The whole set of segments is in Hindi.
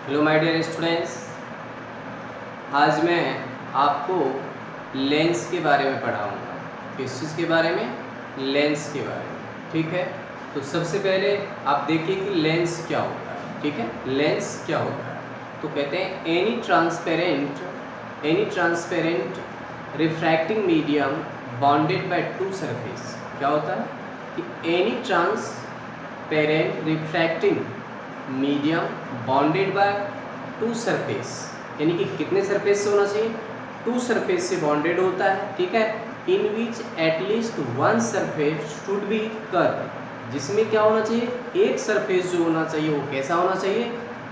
हेलो माय डियर स्टूडेंट्स, आज मैं आपको लेंस के बारे में पढ़ाऊँगा। किस चीज़ के बारे में? लेंस के बारे में। ठीक है, तो सबसे पहले आप देखिए कि लेंस क्या होता है। ठीक है, लेंस क्या होता है? तो कहते हैं any transparent refracting medium bonded by two surface. क्या होता है कि any transparent refracting medium bonded by two surface, यानी कि कितने सरफेस से होना चाहिए? टू सरफेस से बॉन्डेड होता है। ठीक है, in which at least one surface should be curve, जिसमें क्या होना चाहिए? एक सरफेस जो होना चाहिए वो कैसा होना चाहिए?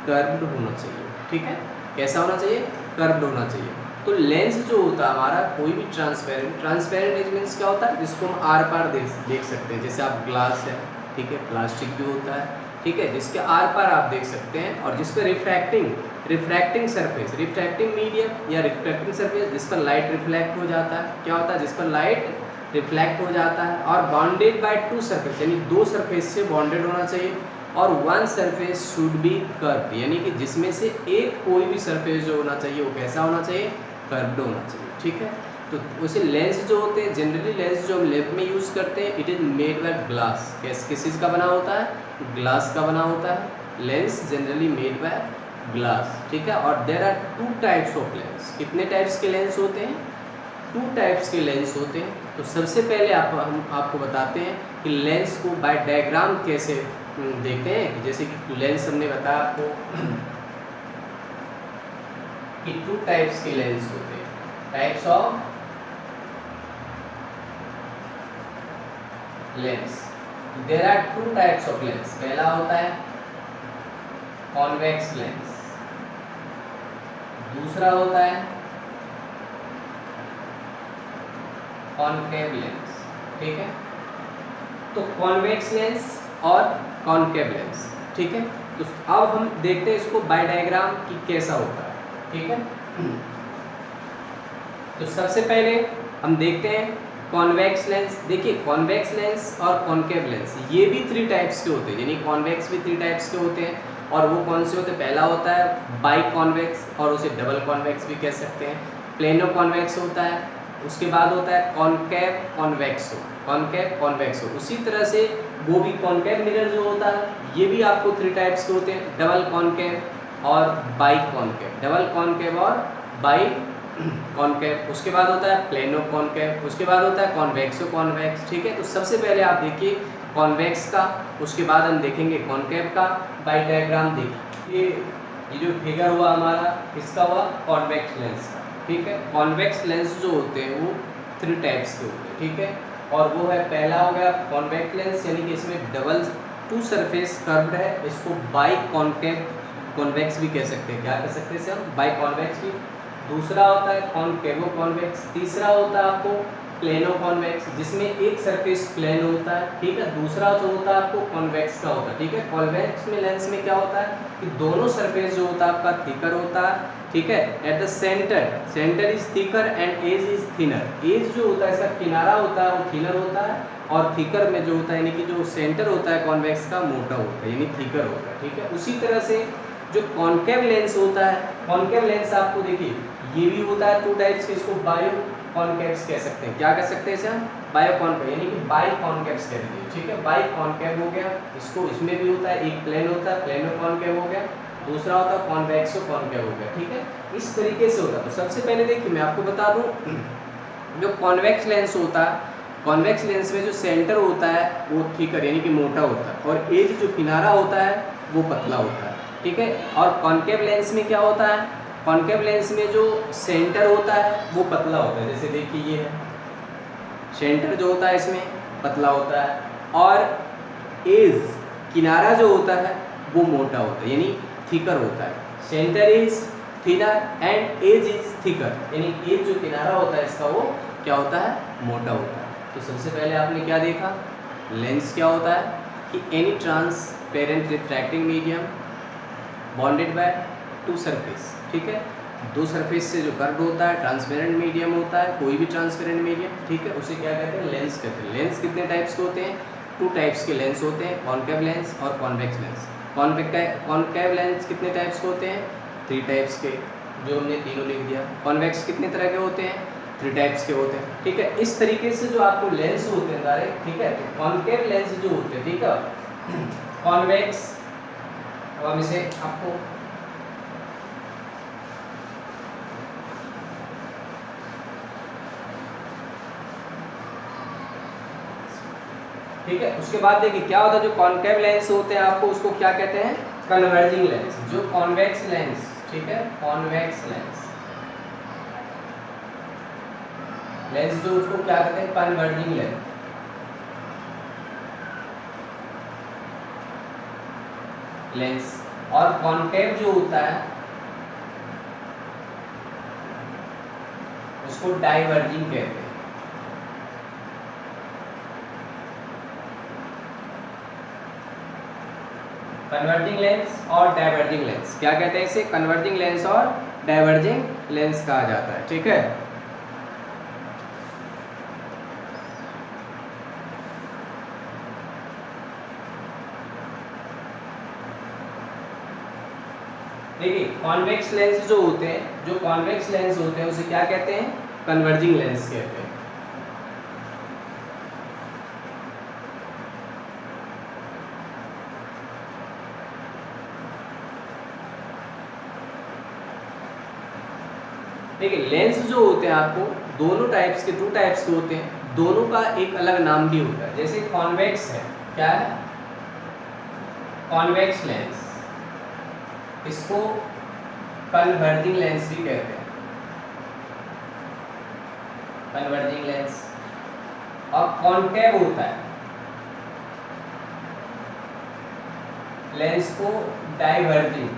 कर्व्ड होना चाहिए। ठीक है, कैसा होना चाहिए? कर्व्ड होना चाहिए। तो लेंस जो होता है हमारा, कोई भी ट्रांसपेरेंट मीन्स क्या होता है? जिसको हम आर पार देख सकते हैं। जैसे आप ग्लास है, ठीक है, प्लास्टिक भी होता है, ठीक है, जिसके आर पार आप देख सकते हैं, और जिस पर रिफ्रैक्टिंग सरफेस, रिफ्रैक्टिंग मीडियम या रिफ्रैक्टिंग सरफेस, जिस पर लाइट रिफ्लेक्ट हो जाता है। क्या होता है? जिस पर लाइट रिफ्लेक्ट हो जाता है, और बॉन्डेड बाय टू सरफेस, यानी दो सरफेस से बॉन्डेड होना चाहिए, और one surface should B curved, यानी कि जिसमें से एक कोई भी सरफेस जो होना चाहिए वो कैसा होना चाहिए? कर्व्ड होना चाहिए। ठीक है, तो वैसे लेंस जो होते हैं, जनरली लेंस जो हम लैब में यूज़ करते हैं, it is made by glass. किस चीज़ का बना होता है? ग्लास का बना होता है। Lens generally made by glass. ठीक है, और there are two types of lens. कितने टाइप्स के लेंस होते हैं? टू टाइप्स के लेंस होते हैं। तो सबसे पहले हम आपको बताते हैं कि लेंस को बाय डायग्राम कैसे देखते हैं। जैसे कि लेंस हमने बताया आपको कि टू टाइप्स के लेंस होते हैं। Types of lens, there are two types of lens. पहला होता है कॉन्वेक्स लेंस, दूसरा होता है कॉनकेव लेंस। ठीक है, तो कॉन्वेक्स लेंस और कॉनकेव लेंस। ठीक है, तो अब हम देखते हैं इसको बाय डायग्राम कि कैसा होता है। ठीक है, तो सबसे पहले हम देखते हैं कॉन्वेक्स लेंस। देखिए, कॉन्वेक्स लेंस और कॉनकेव लेंस ये भी थ्री टाइप्स के होते हैं, यानी कॉन्वेक्स भी थ्री टाइप्स के होते हैं। और वो कौन से होते हैं? पहला होता है बाई कॉन्वेक्स, और उसे डबल कॉन्वेक्स भी कह सकते हैं। प्लेनो कॉन्वेक्स होता है, उसके बाद होता है कॉनकेव कॉन्वेक्सो। कॉनकेव कॉन्वेक्सो, उसी तरह से वो भी कॉनकेव मिरर जो होता है, ये भी आपको थ्री टाइप्स के होते हैं, डबल कॉनकेव और बाई कॉनकेव। डबल कॉनकेव और बाई कॉनकेव। उसके बाद होता है प्लेनो कॉनकेव, उसके बाद होता है कॉन्वेक्सो कॉन्वेक्स। ठीक है, तो सबसे पहले आप देखिए कॉन्वेक्स का, उसके बाद हम देखेंगे कॉनकेव का। बाय डायग्राम देखिए, ये जो फिगर हुआ हमारा किसका हुआ? कॉन्वेक्स लेंस का। ठीक है, कॉन्वेक्स लेंस जो होते हैं वो थ्री टाइप्स के होते हैं। ठीक है, और वो है, पहला हो गया कॉन्वेक्स लेंस, यानी कि इसमें डबल टू सरफेस कर्व्ड है, इसको बाई कॉनकेव कॉन्वेक्स भी कह सकते हैं। क्या कह सकते हैं इसे हम? बाई कॉन्वेक्स भी। दूसरा होता है कॉनकेवो कॉन्वेक्स। तीसरा होता है आपको प्लेनो कॉन्वेक्स, जिसमें एक सरफेस प्लेन होता है। ठीक है, दूसरा जो होता है आपको कॉन्वेक्स का होता है। ठीक है, कॉन्वेक्स में लेंस में क्या होता है कि दोनों सरफेस जो होता है आपका थिकर होता है। ठीक है, at the centre is thicker and edge is thinner. Edge जो होता है, इसका किनारा होता है वो थिनर होता है, और थिकर में जो होता है, यानी कि जो सेंटर होता है कॉन्वेक्स का, मोटा होता है, यानी थिकर होता है। ठीक है, उसी तरह से जो कॉनकेव लेंस होता है, कॉनकेव लेंस आपको देखिए ये भी होता है टू टाइप्स के, इसको बायो कॉनकेव्स कह सकते हैं। क्या कह सकते हैं इसे हम? बायो कॉनकेव, यानी कि बाई कॉनकेव्स कह दीजिए। ठीक है, बाई कॉनकेव हो गया, इसको इसमें भी होता है, एक प्लेन होता है प्लेनो कॉनकेव हो गया, दूसरा होता है कॉन्वेक्सो कॉनकेव हो गया। ठीक है, इस तरीके से होता है। तो सबसे पहले देखिए मैं आपको बता दूं, जो कॉन्वेक्स लेंस होता है, कॉन्वेक्स लेंस में जो सेंटर होता है वो थिकर यानी कि मोटा होता है, और एज जो किनारा होता है वो पतला होता है। ठीक है, और कॉनकेव लेंस में क्या होता है? कॉनकेव लेंस में जो सेंटर होता है वो पतला होता है। जैसे देखिए ये है, सेंटर जो होता है इसमें पतला होता है, और एज किनारा जो होता है वो मोटा होता है, यानी थिकर होता है। Centre is thinner and edge is thicker, यानी एज जो किनारा होता है इसका वो क्या होता है? मोटा होता है। तो सबसे पहले आपने क्या देखा? लेंस क्या होता है कि any transparent refracting medium bonded by two surface. ठीक है, दो सरफेस से जो कर्व होता है, ट्रांसपेरेंट मीडियम होता है, कोई भी ट्रांसपेरेंट मीडियम। ठीक है, उसे क्या कहते हैं? लेंस कहते हैं। लेंस कितने टाइप्स के होते हैं? टू टाइप्स के लेंस होते हैं, कॉनकेव लेंस और कॉन्वेक्स लेंस। कॉनकेव लेंस कितने टाइप्स के होते हैं? 3 टाइप्स के, जो हमने तीनों लिख दिया। कॉन्वेक्स कितने तरह के होते हैं? 3 टाइप्स के होते हैं, ठीक है। इस तरीके से जो आपको लेंस होते हैं सारे, ठीक है, तो कॉनकेव लेंस जो होते हैं, ठीक है, कॉन्वेक्स, अब हम इसे आपको ठीक है। उसके बाद देखिए क्या होता है, जो कॉनकेव लेंस होते हैं आपको उसको क्या कहते हैं? Converging lens. जो कॉन्वेक्स लेंस, ठीक है, कॉन्वेक्स लेंस जो उसको क्या कहते हैं? Converging lens. और कॉनकेव जो होता है उसको डाइवर्जिंग कहते हैं। कन्वर्जिंग लेंस और डाइवर्जिंग लेंस, क्या कहते हैं इसे? कन्वर्जिंग लेंस और डाइवर्जिंग लेंस कहा जाता है, ठीक है। देखिए कॉन्वेक्स लेंस जो होते हैं, जो कॉन्वेक्स लेंस होते हैं उसे क्या कहते हैं? कन्वर्जिंग लेंस कहते हैं। देखिए लेंस जो होते हैं आपको दोनों टाइप्स के, 2 टाइप्स के होते हैं, दोनों का एक अलग नाम भी होता है। जैसे कॉन्वेक्स है, क्या है? कॉन्वेक्स लेंस, इसको कन्वर्जिंग लेंस भी कहते हैं, कन्वर्जिंग लेंस। और कॉनकेव होता है लेंस को डाइवर्जिंग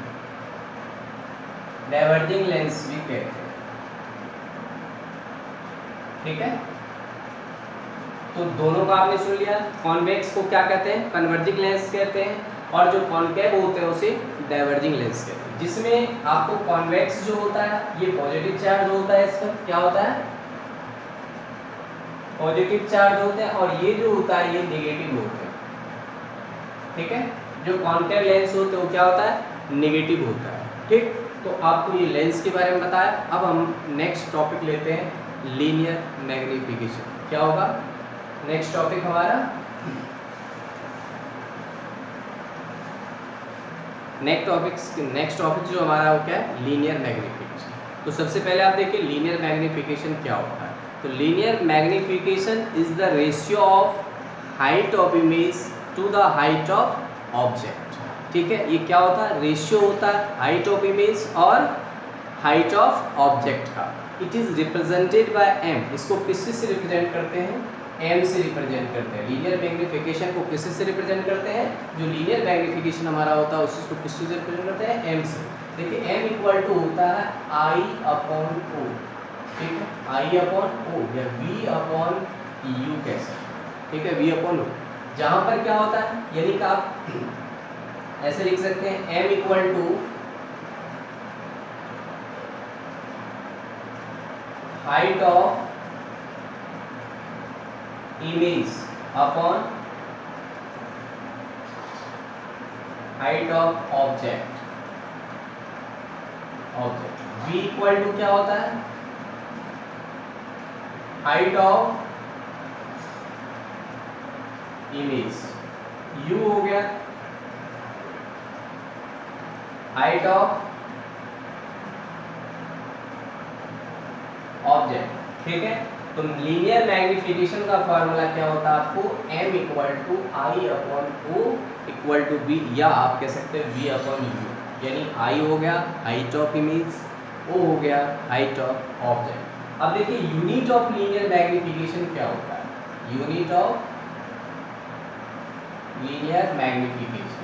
लेंस भी कहते हैं, ठीक है। तो दोनों का आपने सुन लिया। कॉन्वेक्स को क्या कहते हैं? कन्वर्जिंग लेंस कहते हैं, और जो कॉनकेव होते हैं उसे डाइवर्जिंग लेंस कहते हैं। जिसमें आपको कॉन्वेक्स जो होता है ये पॉजिटिव चार्ज होता है, इसका क्या होता है? पॉजिटिव चार्ज होते हैं, और ये जो होता है ये नेगेटिव होते हैं, ठीक है। जो कॉनकेव लेंस होते हैं वो क्या होता है? नेगेटिव होता है, ठीक। तो आपको ये लेंस के बारे में बताया। अब हम नेक्स्ट टॉपिक लेते हैं, लीनियर मैग्नीफिकेशन। क्या होगा नेक्स्ट टॉपिक हमारा? नेक्स्ट टॉपिक जो हमारा वो क्या है? Linear magnification. तो सबसे पहले आप देखिए लीनियर मैग्नीफिकेशन क्या होता है। तो linear magnification is the ratio of height of image to the height of object, ठीक है। ये क्या होता है? रेशियो होता है हाइट ऑफ इमेज और हाइट ऑफ ऑब्जेक्ट का। It is represented by M. इसको किससे से रिप्रेजेंट करते हैं? एम से रिप्रेजेंट करते हैं। लीनियर मैग्नीफिकेशन को किससे से रिप्रेजेंट करते हैं? जो लीनियर मैग्नीफिकेशन हमारा होता है उसको किससे से रिप्रेजेंट करते हैं? एम से। देखिए एम इक्वल टू होता है आई अपॉन ओ, ठीक है, आई अपॉन ओ या वी अपॉन यू कह सकते हैं, ठीक है, वी अपॉन ओ। जहाँ पर क्या होता है, यानी कि आप ऐसे लिख सकते हैं M equal to height of image upon height of object. v equal to क्या होता है? Height of image. u हो गया हाइट ऑफ ऑब्जेक्ट, ठीक है। तो लीनियर मैग्नीफिकेशन का फॉर्मूला क्या होता है आपको? m equal to I upon O equal to B, या आप कह सकते हैं v अपॉन यू। यानी i हो गया हाइट ऑफ इमेज, o हो गया हाइट ऑफ ऑब्जेक्ट। अब देखिए यूनिट ऑफ लीनियर मैग्नीफिकेशन क्या होता है? यूनिट ऑफ लीनियर मैग्नीफिकेशन,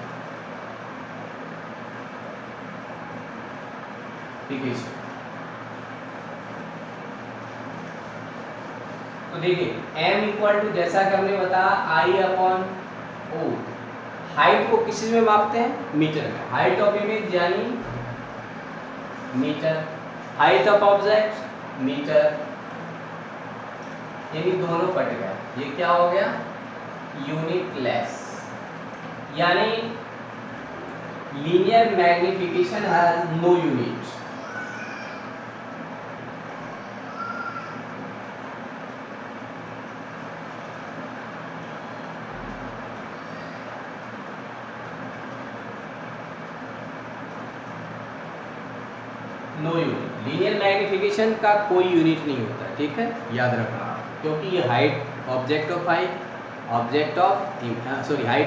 तो देखिए m इक्वल टू जैसा कि हमने बताया आई अपॉन ओ। हाइट को किस में मापते हैं? मीटर में। हाइट ऑफ इमेज यानी meter, height of object meter, यानी दोनों कट गया। ये क्या हो गया? Unitless. यानी linear magnification has no unit. No unit, linear magnification का कोई यूनिट नहीं होता है, ठीक है, याद रखना, क्योंकि ये height object of height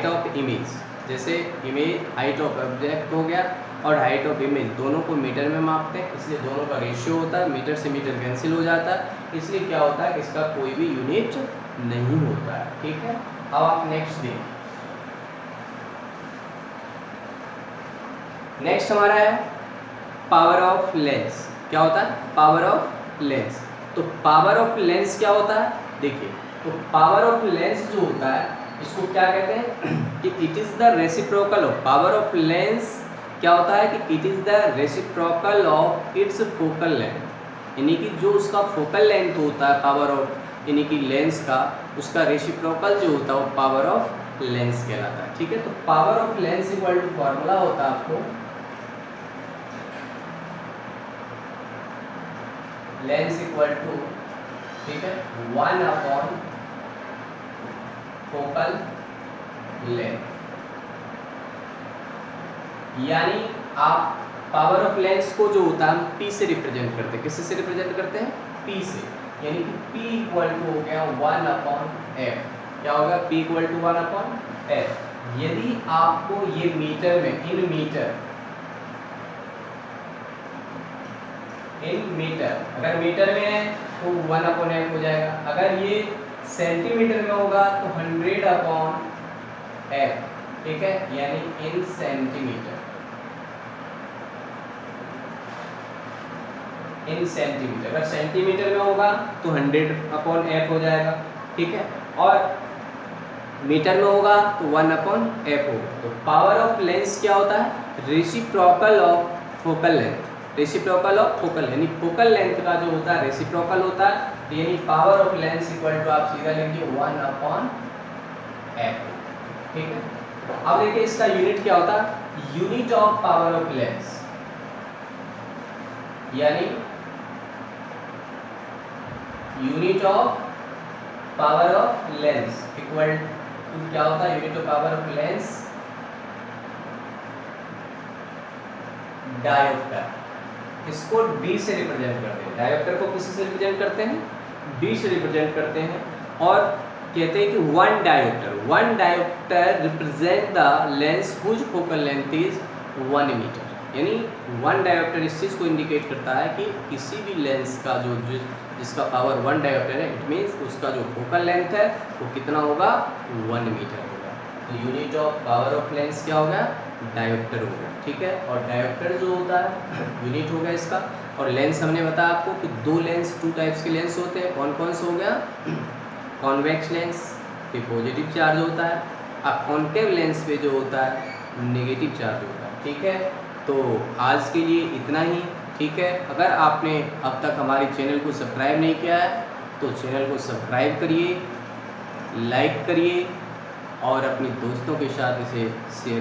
of image, जैसे इमेज हाइट ऑफ ऑब्जेक्ट हो गया और हाइट ऑफ इमेज दोनों को मीटर में मापते हैं, इसलिए दोनों का रेशियो होता है, मीटर से मीटर कैंसिल हो जाता है, इसलिए क्या होता है, इसका कोई भी यूनिट नहीं होता है, ठीक है। अब आप नेक्स्ट देखिए, नेक्स्ट हमारा है पावर ऑफ लेंस। क्या होता है? Power of lens. तो पावर ऑफ लेंस क्या होता है? देखिए, तो पावर ऑफ लेंस जो होता है इसको क्या कहते हैं कि it is the reciprocal of, power of lens क्या होता है कि it is the reciprocal of its focal length, यानी कि जो उसका फोकल लेंथ होता है पावर ऑफ यानी कि लेंस का, उसका रेसिप्रोकल जो होता है वो पावर ऑफ लेंस कहलाता है, ठीक है। तो power of lens equal to formula होता है आपको लेंस इक्वल टू, ठीक है, 1 अपॉन फोकल लेंथ, यानी आप पावर ऑफ लेंस को जो होता है हम P से रिप्रेजेंट करते हैं। किससे रिप्रेजेंट करते हैं? P से, यानी कि P इक्वल टू हो गया 1 अपॉन F। क्या होगा? P equal to 1 upon F। यदि आपको ये मीटर में, इन मीटर अगर मीटर में है तो 1 अपॉन F हो जाएगा, अगर ये सेंटीमीटर में होगा तो 100 अपॉन F, ठीक है, यानी इन सेंटीमीटर, अगर सेंटीमीटर में होगा तो 100 अपॉन F हो जाएगा, ठीक है, और मीटर में होगा तो 1 अपॉन F होगा। तो पावर ऑफ लेंस क्या होता है? Reciprocal of focal length, reciprocal of focal, यानी फोकल लेंथ का जो होता है रेसिप्रोकल होता है, तो यानी power of lens equal to आप सीधा लिखिए 1 अपॉन F, ठीक है। अब देखिए इसका यूनिट क्या होता है? Unit of power of lens, यानी unit of power of lens equal to क्या होता है? Unit of power of lens dioptre, इसको D से रिप्रेजेंट करते हैं। डायोप्टर को किसी से रिप्रेजेंट करते हैं? D से रिप्रेजेंट करते हैं, और कहते हैं कि one dioptre represent the lens whose focal length is 1 metre, यानी वन डायोप्टर इस चीज़ को इंडिकेट करता है कि किसी भी लेंस का जो जिसका पावर 1 डायोप्टर है, इट मीन्स उसका जो फोकल लेंथ है वो कितना होगा? 1 मीटर होगा। तो unit of power of lens क्या होगा? डायोप्टर होगा, ठीक है। और डायोप्टर जो होता है यूनिट होगा इसका, और लेंस हमने बताया आपको कि टू टाइप्स के लेंस होते हैं। कौन कौन से हो गया? कॉन्वेक्स लेंस पे पॉजिटिव चार्ज होता है, अब कॉन्केव लेंस पे जो होता है नेगेटिव चार्ज होता है, ठीक है। तो आज के लिए इतना ही, ठीक है। अगर आपने अब तक हमारे चैनल को सब्सक्राइब नहीं किया है तो चैनल को सब्सक्राइब करिए, लाइक करिए और अपने दोस्तों के साथ इसे शेयर